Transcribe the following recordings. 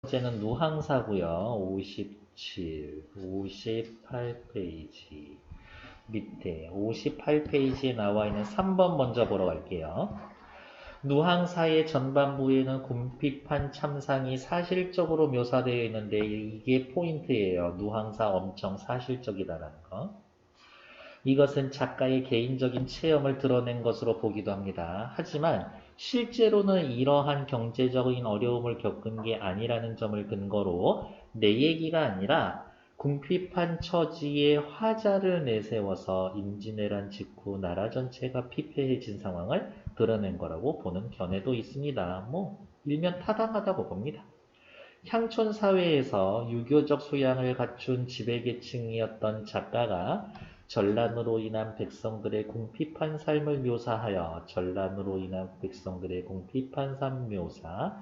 번째는 누항사고요. 58페이지 밑에 58페이지에 나와 있는 3번 먼저 보러 갈게요. 누항사의 전반부에는 궁핍한 참상이 사실적으로 묘사되어 있는데 이게 포인트예요. 누항사 엄청 사실적이다라는 거. 이것은 작가의 개인적인 체험을 드러낸 것으로 보기도 합니다. 하지만 실제로는 이러한 경제적인 어려움을 겪은 게 아니라는 점을 근거로 내 얘기가 아니라 궁핍한 처지에 화자를 내세워서 임진왜란 직후 나라 전체가 피폐해진 상황을 드러낸 거라고 보는 견해도 있습니다. 일면 타당하다고 봅니다. 향촌 사회에서 유교적 소양을 갖춘 지배계층이었던 작가가 전란으로 인한 백성들의 궁핍한 삶을 묘사하여 전란으로 인한 백성들의 궁핍한 삶 묘사,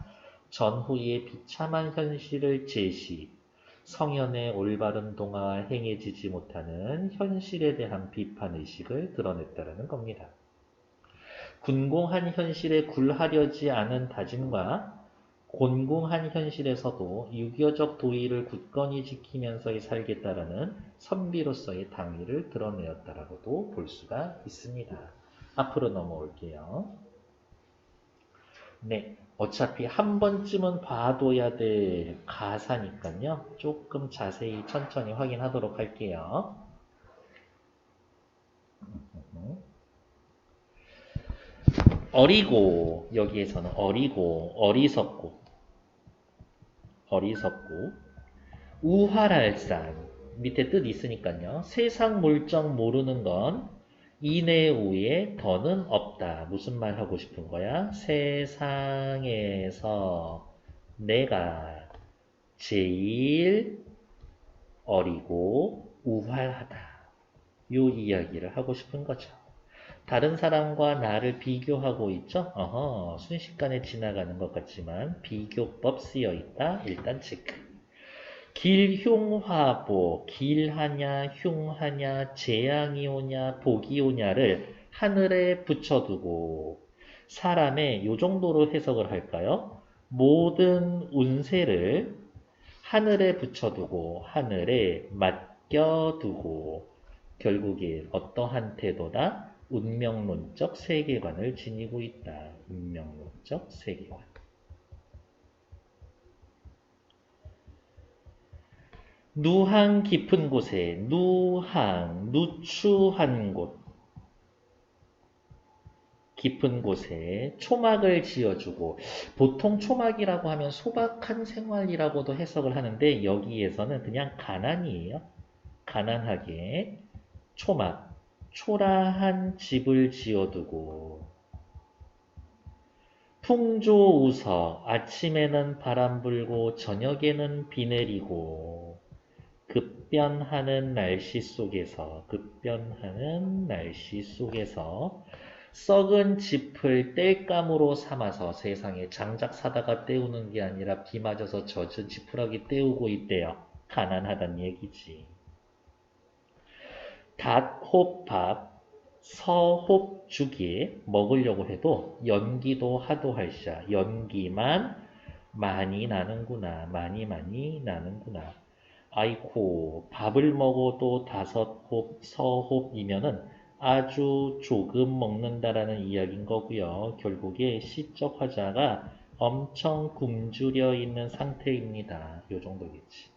전후의 비참한 현실을 제시, 성현의 올바른 동화와 행해지지 못하는 현실에 대한 비판의식을 드러냈다는 겁니다. 군공한 현실에 굴하려지 않은 다짐과 곤궁한 현실에서도 유교적 도의를 굳건히 지키면서 살겠다라는 선비로서의 당위를 드러내었다라고도 볼 수가 있습니다. 앞으로 넘어올게요. 네, 어차피 한 번쯤은 봐둬야 될 가사니까요. 조금 자세히 천천히 확인하도록 할게요. 어리고, 여기에서는 어리고, 어리석고, 우활할산, 밑에 뜻 있으니까요. 세상 물정 모르는 건 이내우에 더는 없다. 무슨 말 하고 싶은 거야? 세상에서 내가 제일 어리고 우활하다. 요 이야기를 하고 싶은 거죠. 다른 사람과 나를 비교하고 있죠? 순식간에 지나가는 것 같지만 비교법 쓰여 있다. 일단 체크. 길흉화보, 길하냐, 흉하냐, 재앙이 오냐, 복이 오냐를 하늘에 붙여두고 사람의 요 정도로 해석을 할까요? 모든 운세를 하늘에 붙여두고 하늘에 맡겨두고 결국에 어떠한 태도다? 운명론적 세계관을 지니고 있다. 운명론적 세계관. 누항 깊은 곳에 누항 누추한 곳 깊은 곳에 초막을 지어주고 보통 초막이라고 하면 소박한 생활이라고도 해석을 하는데 여기에서는 그냥 가난이에요. 가난하게 초막 초라한 집을 지어두고 풍조우석 아침에는 바람 불고 저녁에는 비 내리고 급변하는 날씨 속에서 썩은 짚을 땔감으로 삼아서 세상에 장작 사다가 때우는 게 아니라 비 맞아서 젖은 지푸라기 때우고 있대요. 가난하단 얘기지. 닷홉밥, 서홉죽에 먹으려고 해도 연기도 하도 할샤. 연기만 많이 나는구나. 많이 나는구나. 아이고 밥을 먹어도 5홉, 서홉이면은 아주 조금 먹는다라는 이야기인 거고요. 결국에 시적 화자가 엄청 굶주려 있는 상태입니다. 요 정도겠지.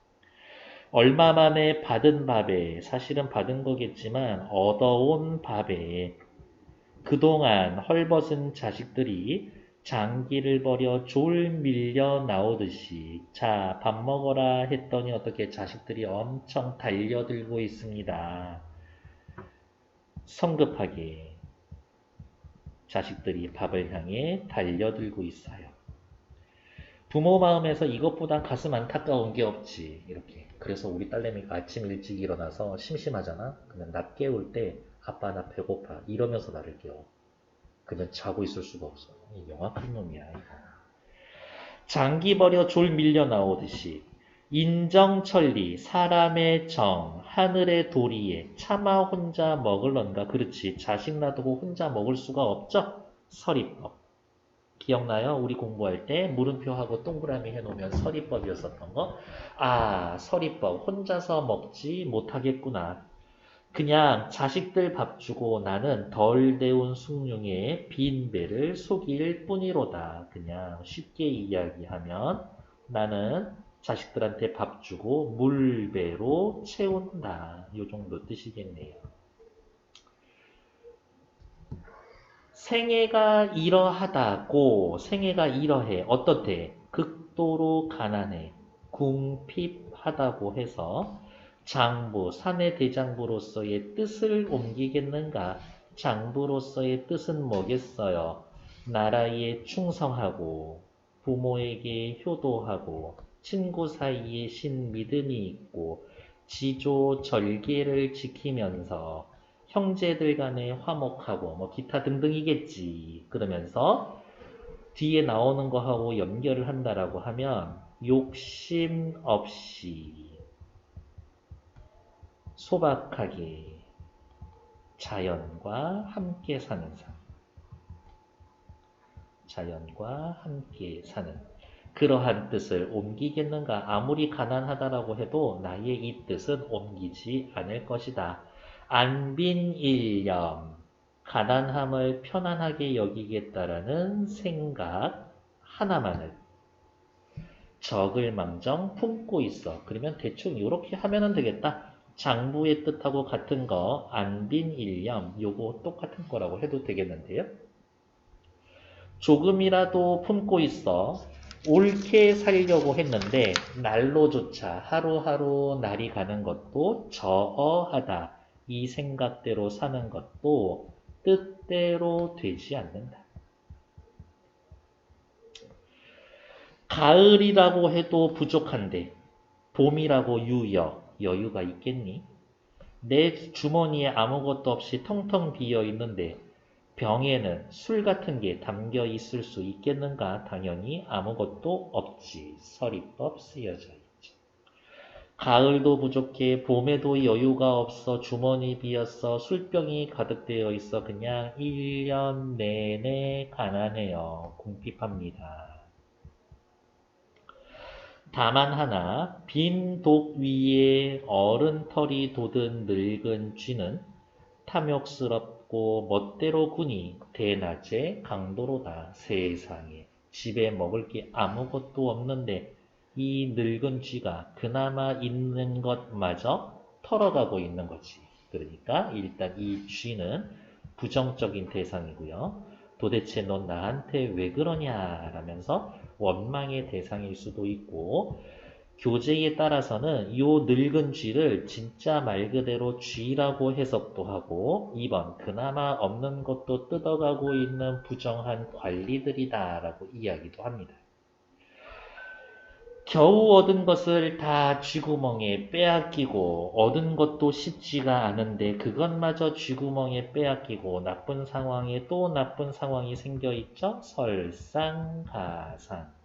얼마 만에 받은 밥에 사실은 받은 거겠지만 얻어온 밥에 그동안 헐벗은 자식들이 장기를 버려 졸 밀려 나오듯이 자, 밥 먹어라 했더니 어떻게 자식들이 엄청 달려들고 있습니다. 성급하게 자식들이 밥을 향해 달려들고 있어요. 부모 마음에서 이것보단 가슴 안타까운 게 없지. 이렇게. 그래서 우리 딸내미가 아침 일찍 일어나서 심심하잖아? 그러면 낮 깨울 때 아빠 나 배고파 이러면서 나를 깨워. 그러면 자고 있을 수가 없어. 영악한 놈이야. 이거. 장기 버려 졸 밀려 나오듯이 인정천리 사람의 정 하늘의 도리에 차마 혼자 먹을런가. 그렇지. 자식 놔두고 혼자 먹을 수가 없죠. 서리법. 기억나요? 우리 공부할 때 물음표하고 동그라미 해놓으면 서리법이었었던 거. 아, 서리법. 혼자서 먹지 못하겠구나. 그냥 자식들 밥 주고 나는 덜 데운 숭늉의 빈 배를 속일 뿐이로다. 그냥 쉽게 이야기하면 나는 자식들한테 밥 주고 물배로 채운다. 요 정도 뜻이겠네요. 생애가 이러하다고 생애가 이러해. 어떻대? 극도로 가난해. 궁핍하다고 해서 장부, 사내 대장부로서의 뜻을 옮기겠는가? 장부로서의 뜻은 뭐겠어요? 나라에 충성하고 부모에게 효도하고 친구 사이에 신믿음이 있고 지조 절개를 지키면서 형제들 간에 화목하고 뭐 기타 등등이겠지. 그러면서 뒤에 나오는 거하고 연결을 한다라고 하면 욕심 없이 소박하게 자연과 함께 사는 삶. 자연과 함께 사는 그러한 뜻을 옮기겠는가? 아무리 가난하다라고 해도 나의 이 뜻은 옮기지 않을 것이다. 안빈일념, 가난함을 편안하게 여기겠다라는 생각 하나만을 적을망정 품고 있어. 그러면 대충 이렇게 하면 되겠다. 장부의 뜻하고 같은 거 안빈일념 요거 똑같은 거라고 해도 되겠는데요. 조금이라도 품고 있어. 옳게 살려고 했는데 날로조차 하루하루 날이 가는 것도 저어하다. 이 생각대로 사는 것도 뜻대로 되지 않는다. 가을이라고 해도 부족한데 봄이라고 여유가 있겠니? 내 주머니에 아무것도 없이 텅텅 비어 있는데 병에는 술 같은 게 담겨 있을 수 있겠는가? 당연히 아무것도 없지. 서리법 쓰여져 있죠. 가을도 부족해. 봄에도 여유가 없어. 주머니 비었어. 술병이 가득되어 있어. 그냥 1년 내내 가난해요. 궁핍합니다. 다만 하나, 빈 독 위에 어른 털이 돋은 늙은 쥐는 탐욕스럽고 멋대로 군이 대낮에 강도로다. 세상에 집에 먹을 게 아무것도 없는데 이 늙은 쥐가 그나마 있는 것마저 털어가고 있는 거지. 그러니까 일단 이 쥐는 부정적인 대상이고요. 도대체 넌 나한테 왜 그러냐 라면서 원망의 대상일 수도 있고 교재에 따라서는 요 늙은 쥐를 진짜 말 그대로 쥐라고 해석도 하고 2번 그나마 없는 것도 뜯어가고 있는 부정한 관리들이다 라고 이야기도 합니다. 겨우 얻은 것을 다 쥐구멍에 빼앗기고 얻은 것도 쉽지가 않은데 그것마저 쥐구멍에 빼앗기고 나쁜 상황에 또 나쁜 상황이 생겨 있죠. 설상가상.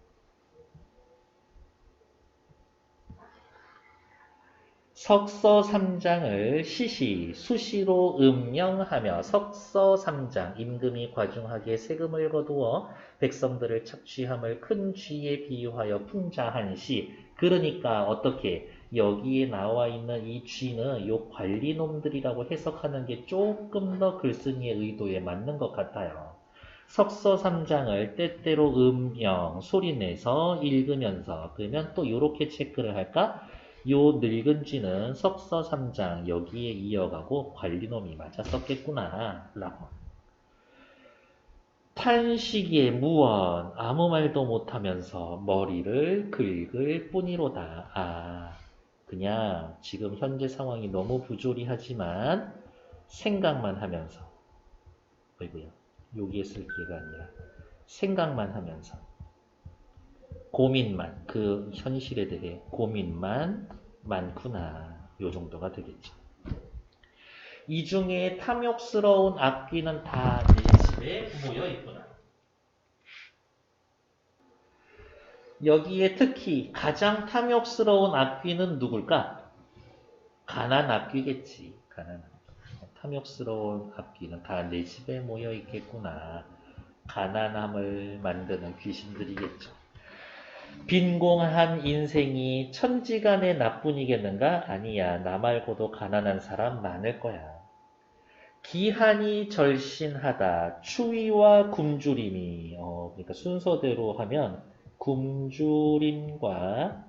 석서삼장을 수시로 음명하며 석서삼장 임금이 과중하게 세금을 거두어 백성들을 착취함을 큰 쥐에 비유하여 풍자한 시. 그러니까 어떻게 여기에 나와 있는 이 쥐는 요 관리놈들이라고 해석하는 게 조금 더 글쓴이의 의도에 맞는 것 같아요. 석서삼장을 때때로 소리내서 읽으면서 그러면 또 이렇게 체크를 할까? 요 늙은 쥐는 석서삼장 여기에 이어가고 관리놈이 맞아 썼겠구나 라고. 탄식의 무언 아무 말도 못하면서 머리를 긁을 뿐이로다. 아 그냥 지금 현재 상황이 너무 부조리하지만 생각만 하면서 어이구야 여기에 쓸 기회가 아니라 생각만 하면서 고민만, 그 현실에 대해 고민만 많구나. 요 정도가 되겠죠. 이 중에 탐욕스러운 악귀는 다 내 집에 모여 있구나. 여기에 특히 가장 탐욕스러운 악귀는 누굴까? 가난 악귀겠지. 가난 악귀. 탐욕스러운 악귀는 다 내 집에 모여 있겠구나. 가난함을 만드는 귀신들이겠죠. 빈곤한 인생이 천지간의 나뿐이겠는가? 아니야. 나 말고도 가난한 사람 많을 거야. 기한이 절신하다. 추위와 굶주림이 그러니까 순서대로 하면 굶주림과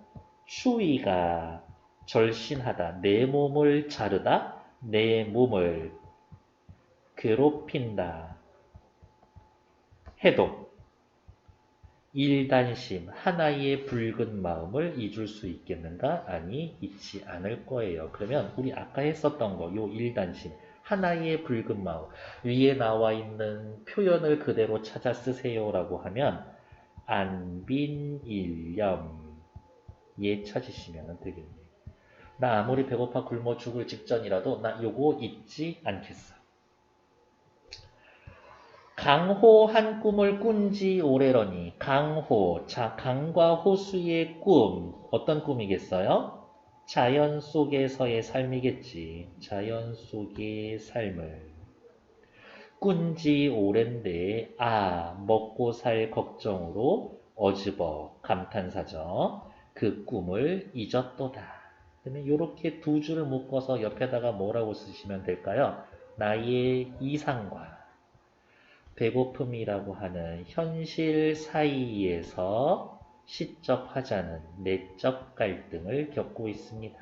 추위가 절신하다. 내 몸을 자르다. 내 몸을 괴롭힌다. 해도 일단심 하나의 붉은 마음을 잊을 수 있겠는가? 아니, 잊지 않을 거예요. 그러면 우리 아까 했었던 거, 요 일단심 하나의 붉은 마음 위에 나와 있는 표현을 그대로 찾아 쓰세요라고 하면 안빈일념 예 찾으시면 되겠네요. 나 아무리 배고파 굶어 죽을 직전이라도 나 요거 잊지 않겠어. 강호 한 꿈을 꾼지 오래러니. 강호, 자 강과 호수의 꿈 어떤 꿈이겠어요? 자연 속에서의 삶이겠지. 자연 속의 삶을 꾼지 오랜데 먹고 살 걱정으로 어즈버 감탄사죠. 그 꿈을 잊었도다. 그러면 이렇게 두 줄을 묶어서 옆에다가 뭐라고 쓰시면 될까요? 나의 이상과 배고픔이라고 하는 현실 사이에서 시접하자는 내적 갈등을 겪고 있습니다.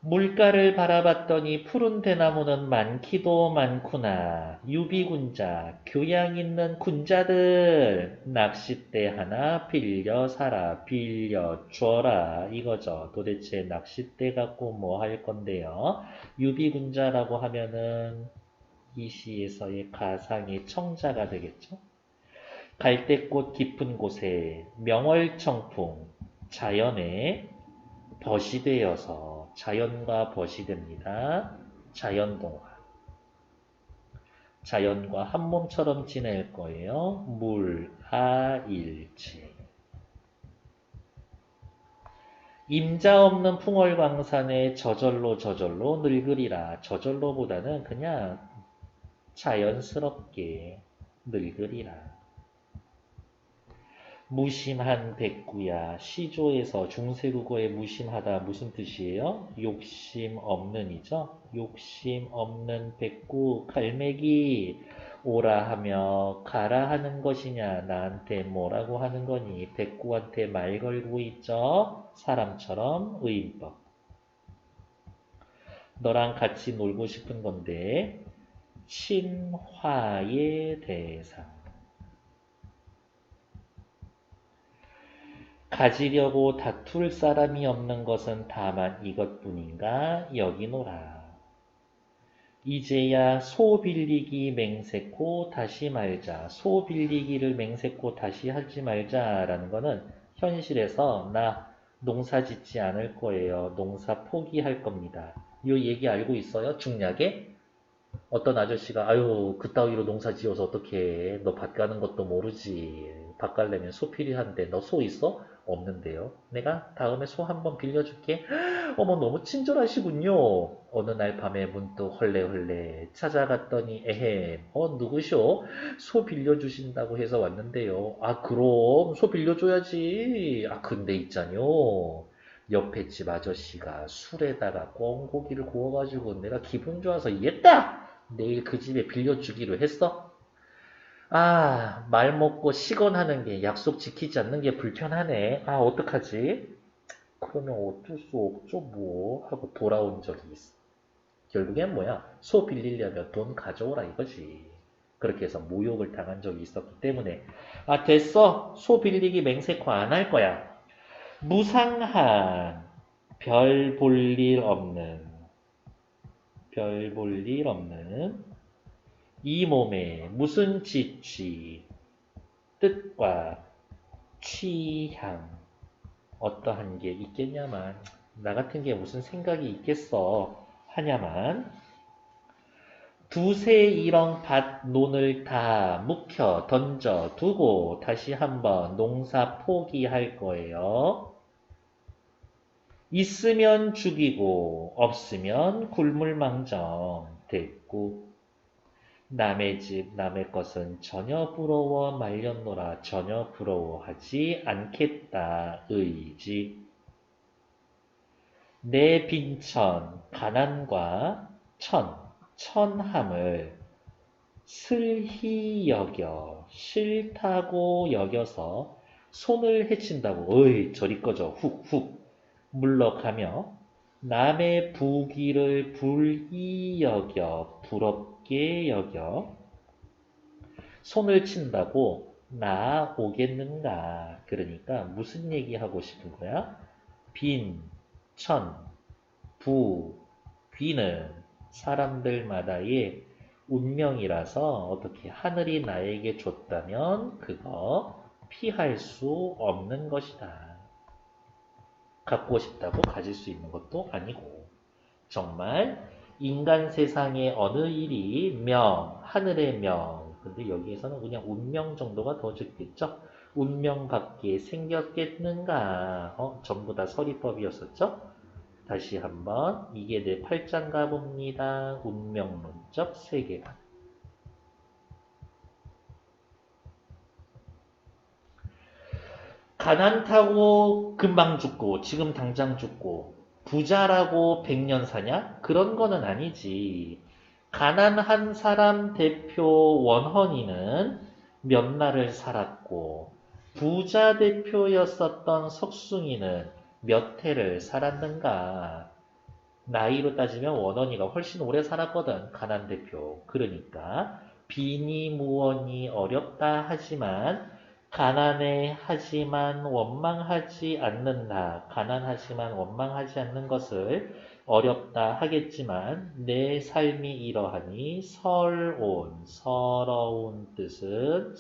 물가를 바라봤더니 푸른 대나무는 많기도 많구나. 유비군자, 교양 있는 군자들, 낚싯대 하나 빌려 사라, 빌려 줘라 이거죠. 도대체 낚싯대 갖고 뭐 할 건데요. 유비군자라고 하면은 이 시에서의 가상의 청자가 되겠죠. 갈대꽃 깊은 곳에 명월청풍, 자연에 벗이 되어서 자연과 벗이 됩니다. 자연동화. 자연과 한 몸처럼 지낼 거예요. 물아일체. 임자 없는 풍월광산에 저절로 늙으리라. 저절로보다는 그냥 자연스럽게 늙으리라. 무심한 백구야. 시조에서 중세국어의 무심하다 무슨 뜻이에요? 욕심 없는 이죠. 욕심 없는 백구 갈매기 오라 하며 가라 하는 것이냐. 나한테 뭐라고 하는 거니. 백구한테 말 걸고 있죠. 사람처럼 의인법. 너랑 같이 놀고 싶은 건데 친화의 대상. 가지려고 다툴 사람이 없는 것은 다만 이것뿐인가 여기노라. 이제야 소 빌리기 맹세코 다시 말자. 소 빌리기를 맹세코 다시 하지 말자라는 거는 현실에서 나 농사 짓지 않을 거예요. 농사 포기할 겁니다. 이 얘기 알고 있어요? 중약에? 어떤 아저씨가 아유 그따위로 농사 지어서 어떡해. 너 밭 가는 것도 모르지. 밭 가려면 소 필요한데 너 소 있어? 없는데요. 내가 다음에 소 한번 빌려줄게. 어머 너무 친절하시군요. 어느 날 밤에 문득 헐레헐레 찾아갔더니 에헴 누구쇼? 소 빌려주신다고 해서 왔는데요. 아 그럼 소 빌려줘야지. 아 근데 있잖요. 옆에 집 아저씨가 술에다가 꿩고기를 구워가지고 내가 기분 좋아서 이랬다. 내일 그 집에 빌려주기로 했어. 말 먹고 시건하는 게 약속 지키지 않는 게 불편하네. 어떡하지? 그러면 어쩔 수 없죠 뭐 하고 돌아온 적이 있어. 결국엔 뭐야? 소 빌리려면 돈 가져오라 이거지. 그렇게 해서 모욕을 당한 적이 있었기 때문에 됐어. 소 빌리기 맹세코 안 할 거야. 무상한 별 볼 일 없는 이 몸에 무슨 지취 뜻과 취향 어떠한 게 있겠냐만 나 같은 게 무슨 생각이 있겠어 하냐만 두세 일엉 밭 논을 다 묵혀 던져 두고 다시 한번 농사 포기할 거예요. 있으면 죽이고 없으면 굴물망정 됐고 남의 집, 남의 것은 전혀 부러워 말렸노라. 전혀 부러워하지 않겠다. 의지. 내 빈천, 가난과 천함을 슬히 여겨, 싫다고 여겨서 손을 헤친다고, 어이, 저리 꺼져, 훅훅 물러가며 남의 부귀를 불이 여겨, 부럽게 여겨 손을 친다고 나 오겠는가. 그러니까 무슨 얘기하고 싶은 거야? 빈, 천, 부, 귀는 사람들마다의 운명이라서 어떻게 하늘이 나에게 줬다면 그거 피할 수 없는 것이다. 갖고 싶다고 가질 수 있는 것도 아니고 정말 인간 세상의 어느 일이 하늘의 명. 근데 여기에서는 그냥 운명 정도가 더 적겠죠? 운명 같게 생겼겠는가? 전부 다 서리법이었었죠? 다시 한번 이게 내 8장가 봅니다. 운명론적 세계관. 가난하고 금방 죽고 지금 당장 죽고 부자라고 100년 사냐? 그런 거는 아니지. 가난한 사람 대표 원헌이는 몇 날을 살았고 부자 대표였었던 석숭이는 몇 해를 살았는가. 나이로 따지면 원헌이가 훨씬 오래 살았거든. 가난 대표. 그러니까 빈이 어렵다 하지만 가난해 하지만 원망하지 않는다. 가난하지만 원망하지 않는 것을 어렵다 하겠지만 내 삶이 이러하니 서러운 뜻은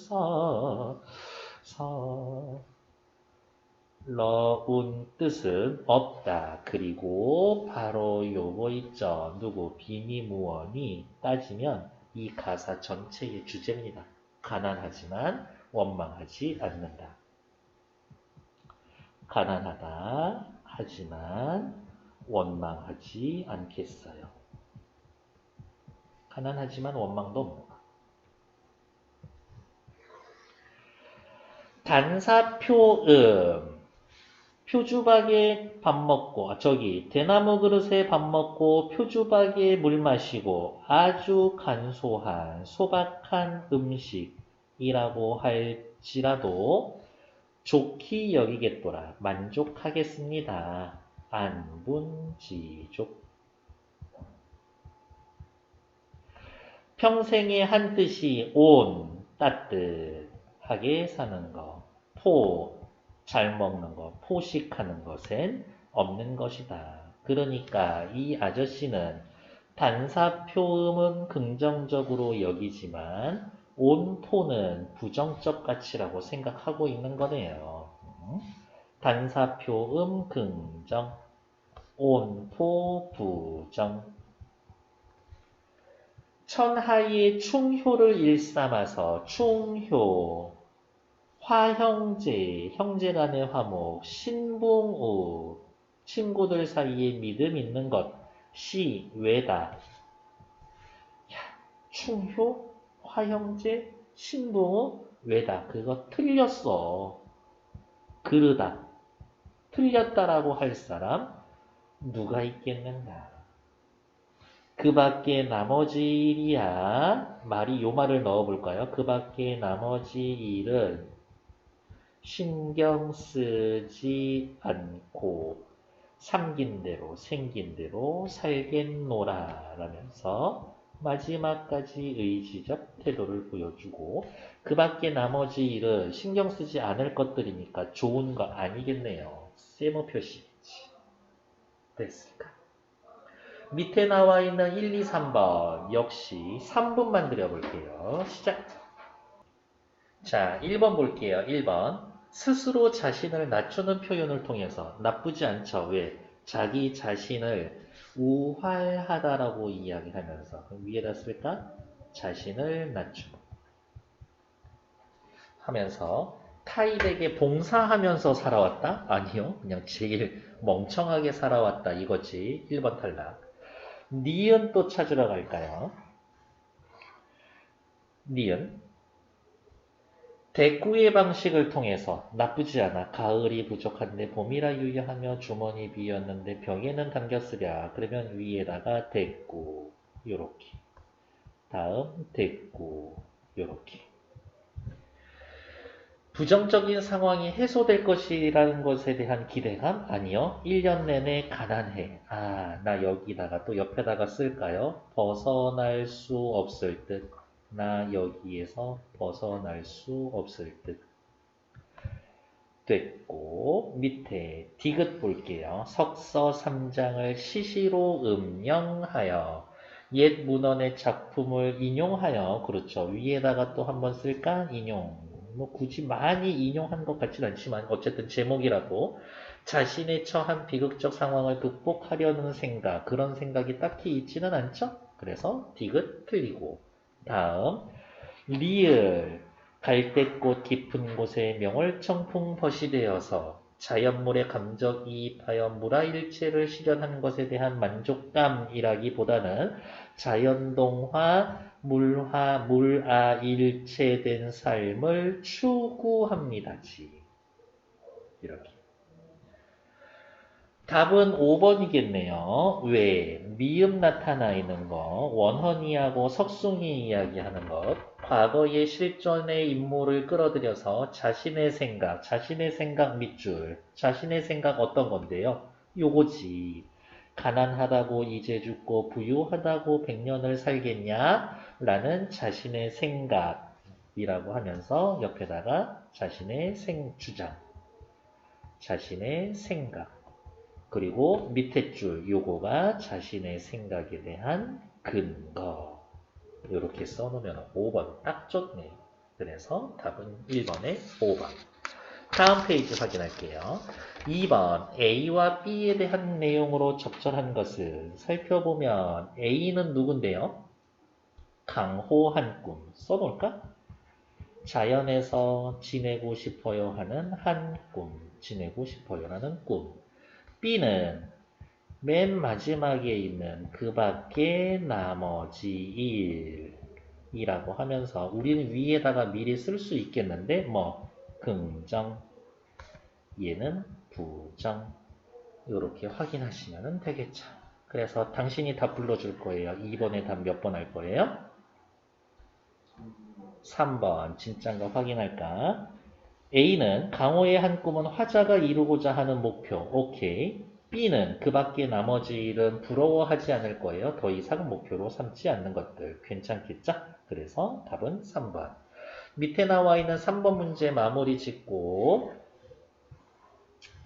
러운 뜻은 없다. 그리고 바로 요거 있죠. 누구 비니무원이 따지면 이 가사 전체의 주제입니다. 가난하지만 원망하지 않는다. 가난하다 하지만 원망하지 않겠어요. 가난하지만 원망도 없는 거. 단사표음. 표주박에 밥 먹고, 대나무 그릇에 밥 먹고, 표주박에 물 마시고, 아주 간소한, 소박한 음식이라고 할지라도, 좋기 여기겠더라. 만족하겠습니다. 안분지족. 평생의 한 뜻이 따뜻하게 사는 거. 잘 먹는 거, 포식하는 것엔 없는 것이다. 그러니까 이 아저씨는 단사표음은 긍정적으로 여기지만 온토는 부정적 가치라고 생각하고 있는 거네요. 단사표음 긍정, 온토 부정. 천하의 충효를 일삼아서 충효, 화형제, 형제간의 화목, 신봉우, 친구들 사이에 믿음 있는 것, 외다. 충효, 화형제, 신봉우, 외다. 그거 틀렸어. 그르다. 틀렸다라고 할 사람 누가 있겠는가? 그 밖에 나머지 일이야. 요 말을 넣어볼까요? 그 밖에 나머지 일은 신경 쓰지 않고 삼긴 대로 생긴 대로 살겠노라 라면서 마지막까지 의지적 태도를 보여주고 그 밖에 나머지 일은 신경 쓰지 않을 것들이니까 좋은 거 아니겠네요. 세모 표시겠지. 됐을까? 밑에 나와 있는 1, 2, 3번 역시 3분만 그려볼게요. 시작! 자, 1번 볼게요. 1번. 스스로 자신을 낮추는 표현을 통해서 나쁘지 않죠. 왜? 자기 자신을 우활하다라고 이야기하면서 위에다 쓸까? 자신을 낮추고 하면서 타인에게 봉사하면서 살아왔다? 아니요. 그냥 제일 멍청하게 살아왔다 이거지. 1번 탈락. 니은 또 찾으러 갈까요? 니은. 대꾸의 방식을 통해서 나쁘지 않아. 가을이 부족한데 봄이라 유야하며 주머니 비었는데 벽에는 담겼으랴. 그러면 위에다가 대꾸 요렇게. 다음 대꾸 요렇게. 부정적인 상황이 해소될 것이라는 것에 대한 기대감? 아니요. 1년 내내 가난해. 아, 나 여기다가 또 옆에다가 쓸까요? 벗어날 수 없을 듯. 나 여기에서 벗어날 수 없을 듯. 됐고, 밑에 디귿 볼게요. 석서 3장을 시시로 음영하여 옛 문헌의 작품을 인용하여, 그렇죠. 위에다가 또 한번 쓸까? 인용. 뭐 굳이 많이 인용한 것 같진 않지만 어쨌든 제목이라도 자신의 처한 비극적 상황을 극복하려는 생각, 그런 생각이 딱히 있지는 않죠. 그래서 디귿 틀리고. 다음 리을 갈대꽃 깊은 곳에 명월청풍 벗이 되어서 자연물에 감정이입하여 물화일체를 실현한 것에 대한 만족감이라기보다는 자연동화, 물화일체된 삶을 추구합니다지. 이렇게. 답은 5번이겠네요. 왜? 미음 나타나 있는 거, 원헌이하고 석숭이 이야기하는 것, 과거의 실존의 인물을 끌어들여서 자신의 생각 밑줄, 자신의 생각 어떤 건데요? 요거지. 가난하다고 이제 죽고 부유하다고 100년을 살겠냐? 라는 자신의 생각이라고 하면서 옆에다가 자신의 주장, 자신의 생각. 그리고 밑에 줄 요거가 자신의 생각에 대한 근거. 이렇게 써놓으면 5번 딱 좋네요. 그래서 답은 1번에 5번. 다음 페이지 확인할게요. 2번 A와 B에 대한 내용으로 적절한 것을 살펴보면 A는 누군데요? 강호한 꿈 써놓을까? 자연에서 지내고 싶어요 하는 한 꿈, 지내고 싶어요라는 꿈. B는 맨 마지막에 있는 그 밖에 나머지 일이라고 하면서 우리는 위에다가 미리 쓸 수 있겠는데 뭐 긍정, 얘는 부정 이렇게 확인하시면 되겠죠. 그래서 당신이 답 불러줄 거예요. 2번에 답 몇 번 할 거예요? 3번 진짠가 확인할까? A는 강호의 한 꿈은 화자가 이루고자 하는 목표. 오케이. B는 그 밖에 나머지 일은 부러워하지 않을 거예요. 더 이상 목표로 삼지 않는 것들. 괜찮겠죠? 그래서 답은 3번. 밑에 나와 있는 3번 문제 마무리 짓고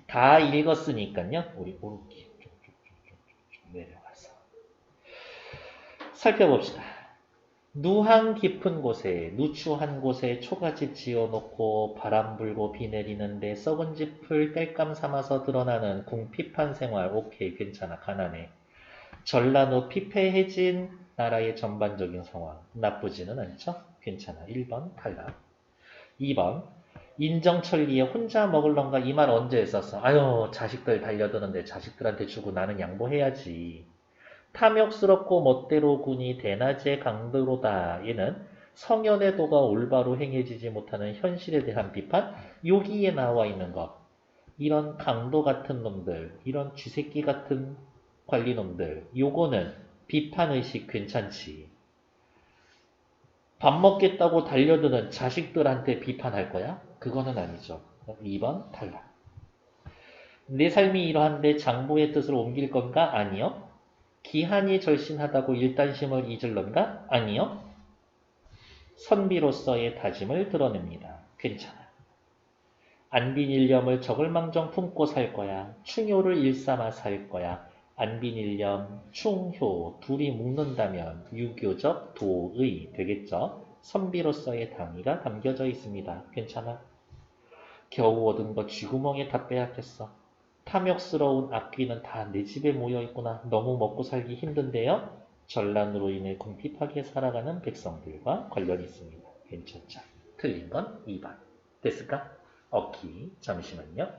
다 읽었으니까요. 우리 이렇게 쭉쭉쭉쭉쭉 내려가서 살펴봅시다. 누한 깊은 곳에 누추한 곳에 초가집 지어놓고 바람 불고 비 내리는데 썩은 짚을 땔감 삼아서 드러나는 궁핍한 생활. 오케이 괜찮아 가난해. 전란 후 피폐해진 나라의 전반적인 상황. 나쁘지는 않죠? 괜찮아. 1번 탈락. 2번 인정천리에 혼자 먹을런가 이 말 언제 했었어? 아유 자식들 달려드는데 자식들한테 주고 나는 양보해야지. 탐욕스럽고 멋대로 군이 대낮의 강도로다. 얘는 성현의 도가 올바로 행해지지 못하는 현실에 대한 비판. 여기에 나와 있는 것. 이런 강도 같은 놈들, 이런 쥐새끼 같은 관리놈들. 요거는 비판의식 괜찮지. 밥 먹겠다고 달려드는 자식들한테 비판할 거야? 그거는 아니죠. 2번 탈락. 내 삶이 이러한데 장부의 뜻을 옮길 건가? 아니요. 기한이 절신하다고 일단심을 잊을런가? 아니요. 선비로서의 다짐을 드러냅니다. 괜찮아. 안빈일념을 적을망정 품고 살 거야. 충효를 일삼아 살 거야. 안빈일념, 충효 둘이 묶는다면 유교적 도의 되겠죠. 선비로서의 당위가 담겨져 있습니다. 괜찮아. 겨우 얻은 거 쥐구멍에 다 빼앗겼어. 탐욕스러운 악귀는 다 내 집에 모여있구나. 너무 먹고 살기 힘든데요. 전란으로 인해 궁핍하게 살아가는 백성들과 관련이 있습니다. 괜찮죠? 틀린 건 2번. 됐을까? 오케이. 잠시만요.